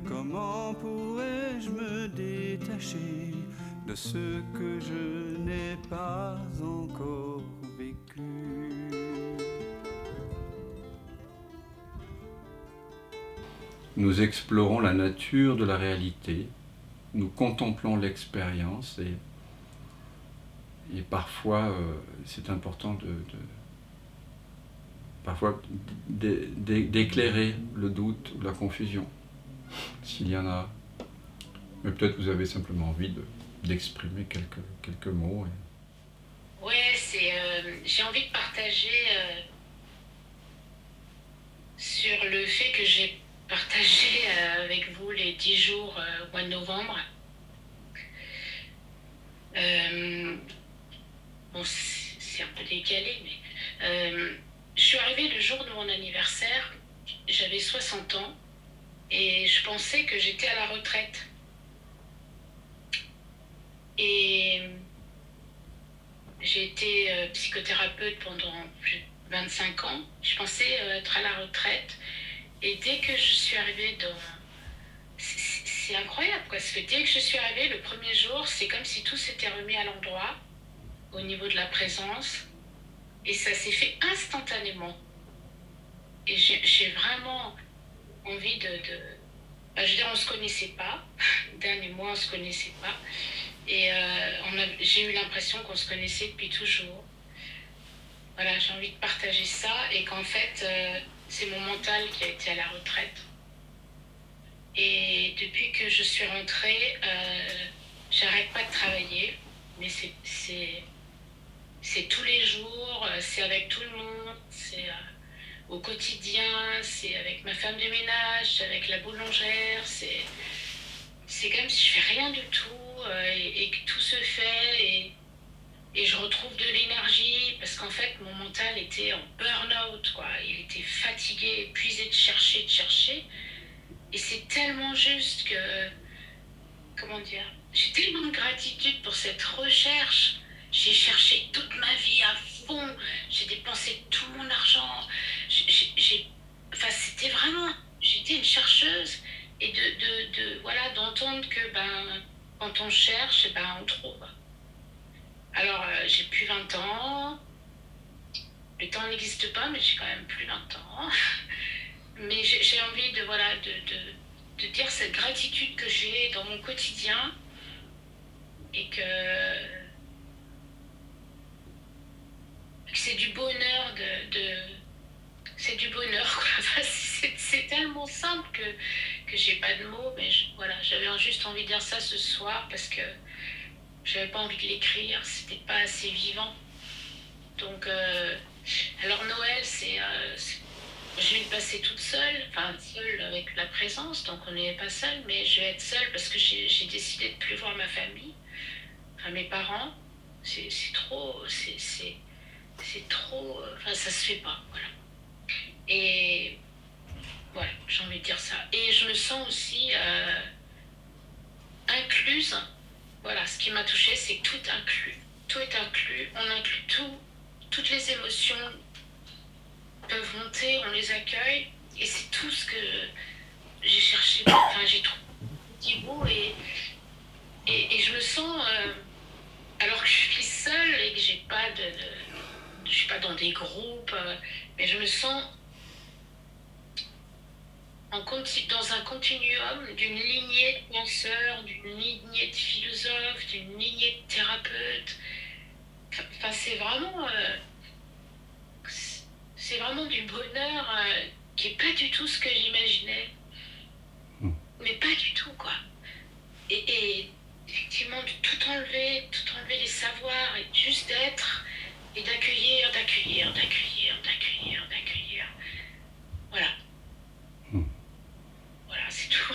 Comment pourrais-je me détacher de ce que je n'ai pas encore vécu? Nous explorons la nature de la réalité, nous contemplons l'expérience et parfois c'est important parfois d'éclairer le doute ou la confusion, s'il y en a. Mais peut-être vous avez simplement envie d'exprimer quelques mots. Ouais, j'ai envie de partager sur le fait que j'ai partagé avec vous les 10 jours au mois de novembre. Bon, c'est un peu décalé, mais je suis arrivée le jour de mon anniversaire, j'avais 60 ans, et je pensais que j'étais à la retraite. Et j'ai été psychothérapeute pendant plus de 25 ans. Je pensais être à la retraite. Et dès que je suis arrivée dans... C'est incroyable, quoi. Parce que dès que je suis arrivée, le premier jour, c'est comme si tout s'était remis à l'endroit, au niveau de la présence. Et ça s'est fait instantanément. Et j'ai vraiment envie je veux dire, on ne se connaissait pas. Dan et moi, on ne se connaissait pas. Et j'ai eu l'impression qu'on se connaissait depuis toujours. Voilà, j'ai envie de partager ça et qu'en fait, c'est mon mental qui a été à la retraite. Et depuis que je suis rentrée, j'arrête pas de travailler, mais c'est tous les jours, c'est avec tout le monde, c'est au quotidien, c'est avec ma femme de ménage, c'est avec la boulangère, c'est comme si je fais rien du tout et que tout se fait et je retrouve de l'énergie parce qu'en fait mon mental était en burn-out, quoi. Il était fatigué, épuisé de chercher. Et c'est tellement juste que, comment dire, j'ai tellement de gratitude pour cette recherche. J'ai cherché toute ma vie à fond. J'ai dépensé tout mon argent. Enfin, c'était vraiment, j'étais une chercheuse. Et voilà, d'entendre que, quand on cherche, on trouve. Alors, j'ai plus 20 ans. Le temps n'existe pas, mais j'ai quand même plus 20 ans. Mais j'ai envie de dire cette gratitude que j'ai dans mon quotidien et que c'est du bonheur c'est du bonheur, quoi. Enfin, c'est tellement simple que j'ai pas de mots, mais voilà, j'avais juste envie de dire ça ce soir parce que j'avais pas envie de l'écrire, c'était pas assez vivant. Donc, alors Noël, je vais le passer toute seule, enfin seule avec la présence, donc on n'est pas seul, mais je vais être seule parce que j'ai décidé de plus voir ma famille, enfin mes parents. C'est trop, c'est trop, enfin ça se fait pas, voilà. Et voilà, j'ai envie de dire ça. Et je me sens aussi incluse. Voilà, ce qui m'a touchée, c'est que tout inclus. Tout est inclus, on inclut tout, toutes les émotions peuvent monter, on les accueille. Et c'est tout ce que j'ai cherché, enfin j'ai trouvé petit bout et je me sens, alors que je suis seule et que je suis pas dans des groupes, mais je me sens dans un continuum d'une lignée de penseurs, d'une lignée de philosophes, d'une lignée de thérapeutes. Enfin, c'est vraiment du bonheur qui est pas du tout ce que j'imaginais. Mais pas du tout, quoi. Et effectivement, de tout enlever les savoirs, et juste d'être, et d'accueillir. Voilà. Voilà, c'est tout.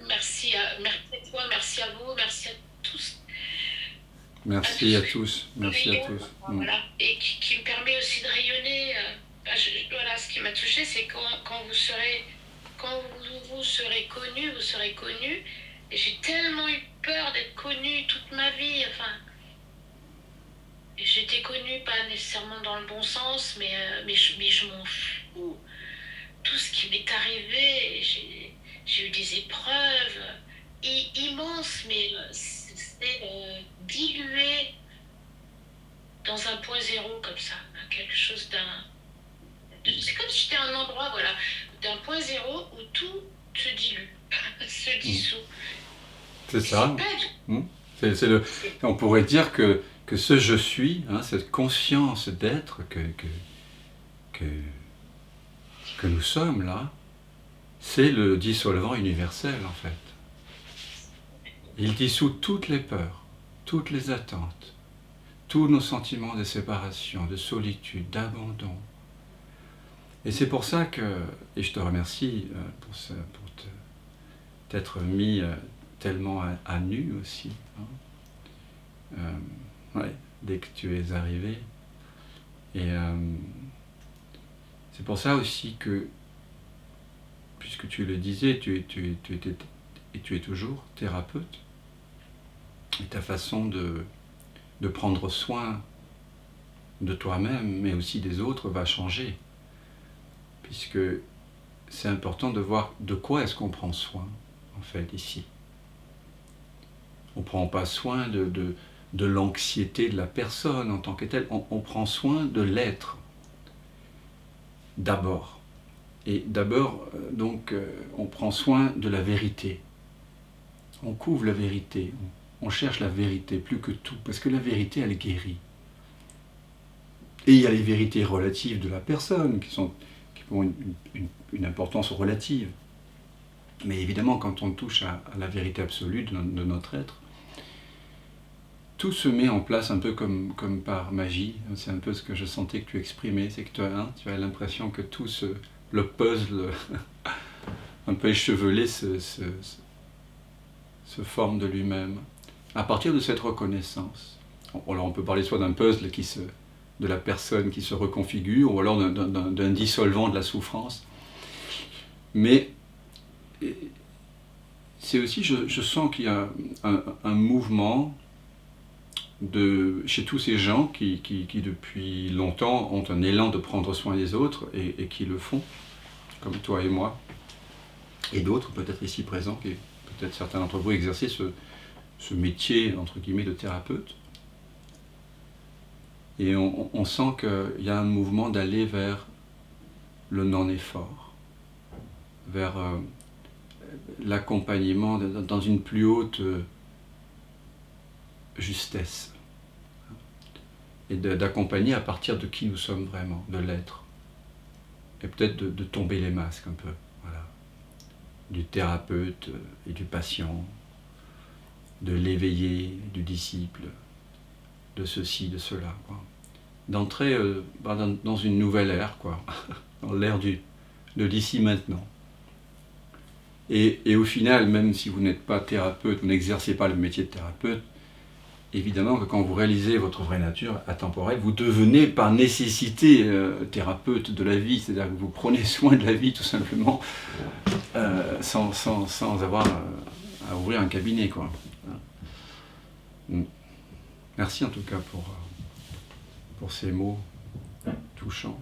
Merci à toi, merci à vous, merci à tous. Merci à tous. Merci à tous. Voilà. Et qui me permet aussi de rayonner. Voilà, ce qui m'a touchée, c'est quand vous serez connus, vous serez connus. Et j'ai tellement eu peur d'être connue toute ma vie. Enfin, j'étais connue pas nécessairement dans le bon sens, mais je m'en fous. Tout ce qui m'est arrivé, zéro comme ça, à quelque chose c'est comme si c'était un endroit, voilà, d'un point zéro où tout se dilue, se dissout. C'est ça. C'est pas du... On pourrait dire que ce je suis, hein, cette conscience d'être que nous sommes là, c'est le dissolvant universel en fait. Il dissout toutes les peurs, toutes les attentes, tous nos sentiments de séparation, de solitude, d'abandon. Et c'est pour ça que, et je te remercie pour t'être mis tellement à nu aussi, hein, ouais, dès que tu es arrivé. Et c'est pour ça aussi que, puisque tu le disais, tu étais et tu es toujours thérapeute, et ta façon de prendre soin de toi-même, mais aussi des autres, va changer. Puisque c'est important de voir de quoi est-ce qu'on prend soin, en fait, ici. On ne prend pas soin de l'anxiété de la personne en tant que telle, on prend soin de l'être, d'abord. Et d'abord, donc, on prend soin de la vérité. On couvre la vérité, on cherche la vérité plus que tout, parce que la vérité, elle guérit. Et il y a les vérités relatives de la personne, qui ont une importance relative. Mais évidemment, quand on touche à la vérité absolue de notre être, tout se met en place un peu comme par magie. C'est un peu ce que je sentais que tu exprimais, c'est que tu as l'impression que tout le puzzle un peu échevelé se forme de lui-même. À partir de cette reconnaissance, alors on peut parler soit d'un puzzle de la personne qui se reconfigure, ou alors d'un dissolvant de la souffrance. Mais c'est aussi, je sens qu'il y a un mouvement chez tous ces gens qui depuis longtemps ont un élan de prendre soin des autres et qui le font, comme toi et moi, et d'autres peut-être ici présents, qui peut-être certains d'entre vous exercez ce métier entre guillemets de thérapeute. Et on sent qu'il y a un mouvement d'aller vers le non-effort, vers l'accompagnement dans une plus haute justesse. Et d'accompagner à partir de qui nous sommes vraiment, de l'être. Et peut-être de tomber les masques un peu, voilà. Du thérapeute et du patient, de l'éveillé, du disciple, de ceci, de cela, quoi. D'entrer dans une nouvelle ère, quoi, dans l'ère de l'ici maintenant. Et au final, même si vous n'êtes pas thérapeute, vous n'exercez pas le métier de thérapeute, évidemment que quand vous réalisez votre vraie nature atemporelle, vous devenez par nécessité thérapeute de la vie, c'est-à-dire que vous prenez soin de la vie tout simplement, sans avoir à ouvrir un cabinet, quoi. Merci en tout cas pour ces mots touchants.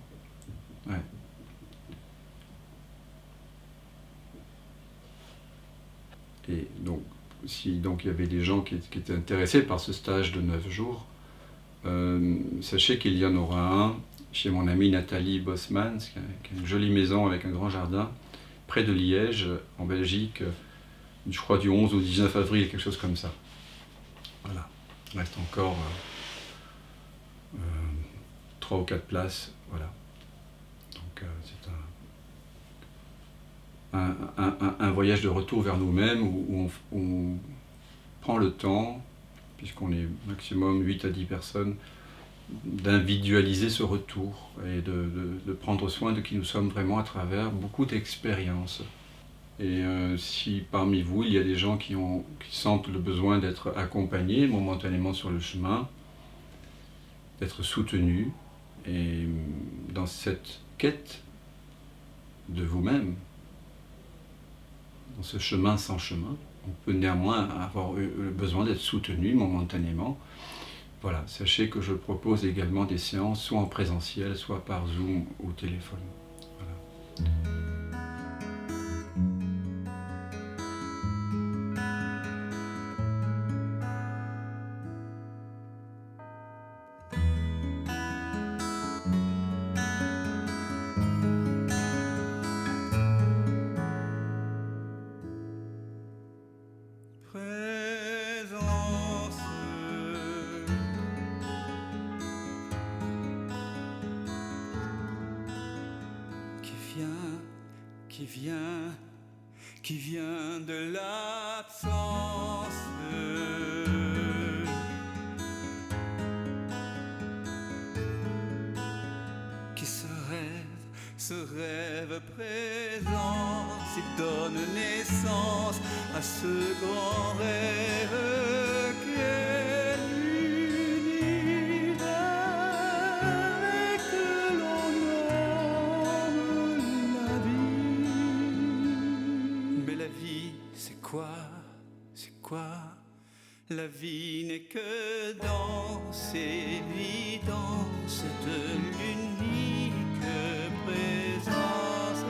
Ouais. Et donc, si donc il y avait des gens qui étaient intéressés par ce stage de 9 jours, sachez qu'il y en aura un chez mon amie Nathalie Bosmans, qui a une jolie maison avec un grand jardin, près de Liège, en Belgique, je crois du 11 au 19 avril, quelque chose comme ça. Voilà, il reste encore 3 ou 4 places, voilà. Donc c'est un voyage de retour vers nous-mêmes où on prend le temps, puisqu'on est maximum 8 à 10 personnes, d'individualiser ce retour et de prendre soin de qui nous sommes vraiment à travers beaucoup d'expériences. Et si parmi vous, il y a des gens qui sentent le besoin d'être accompagnés momentanément sur le chemin, d'être soutenus, et dans cette quête de vous-même, dans ce chemin sans chemin, on peut néanmoins avoir le besoin d'être soutenu momentanément. Voilà, sachez que je propose également des séances soit en présentiel, soit par Zoom ou téléphone. Voilà. qui vient de l'absence. Qui se rêve présent, s'il donne naissance à ce grand rêve qu'est l'univers et que l'on nomme la vie. Mais la vie, c'est quoi? C'est quoi? La vie n'est que danse, évidence de l'unique présence.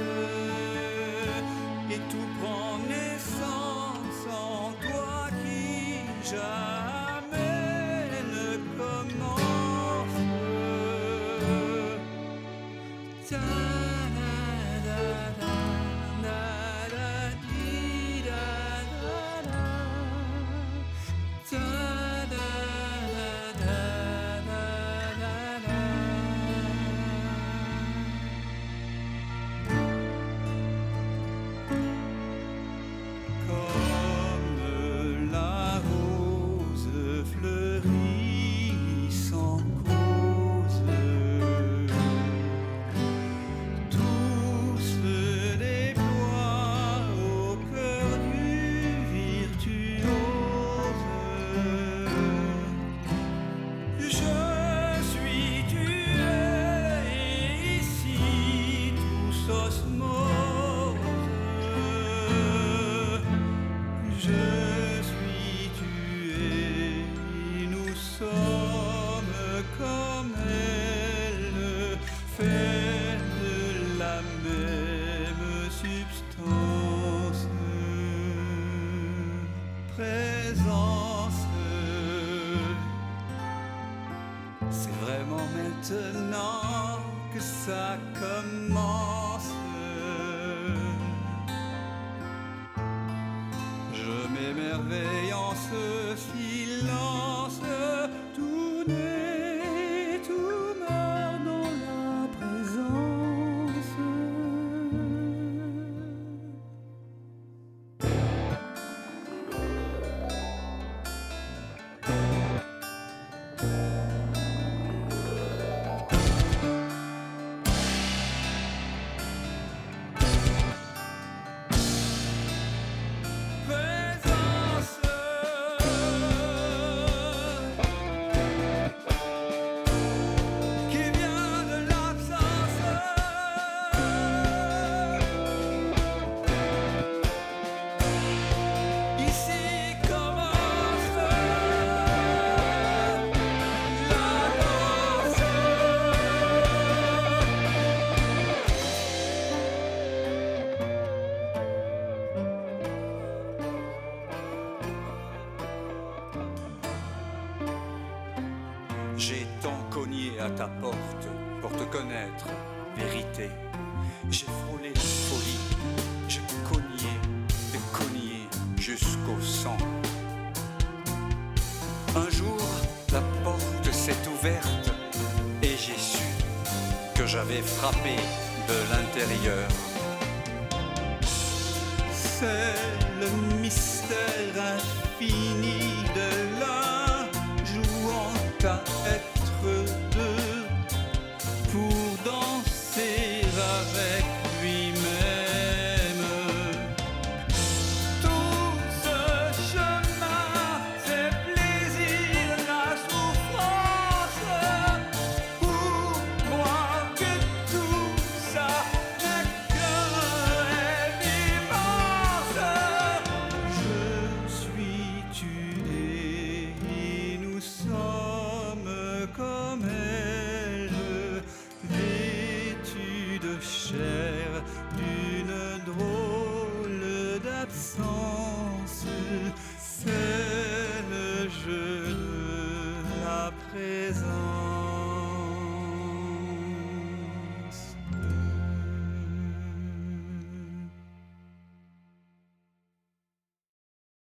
Et tout prend naissance en toi qui jamais ne commence. Comme elle fait de la même substance. Présence. C'est vraiment maintenant que ça commence. Je m'émerveille en ce silence. Tout naît, tout meurt dans la présence. J'ai tant cogné à ta porte pour te connaître, vérité. J'ai frôlé folie, j'ai cogné et cogné jusqu'au sang. Un jour, la porte s'est ouverte et j'ai su que j'avais frappé de l'intérieur. C'est le mystère infini de la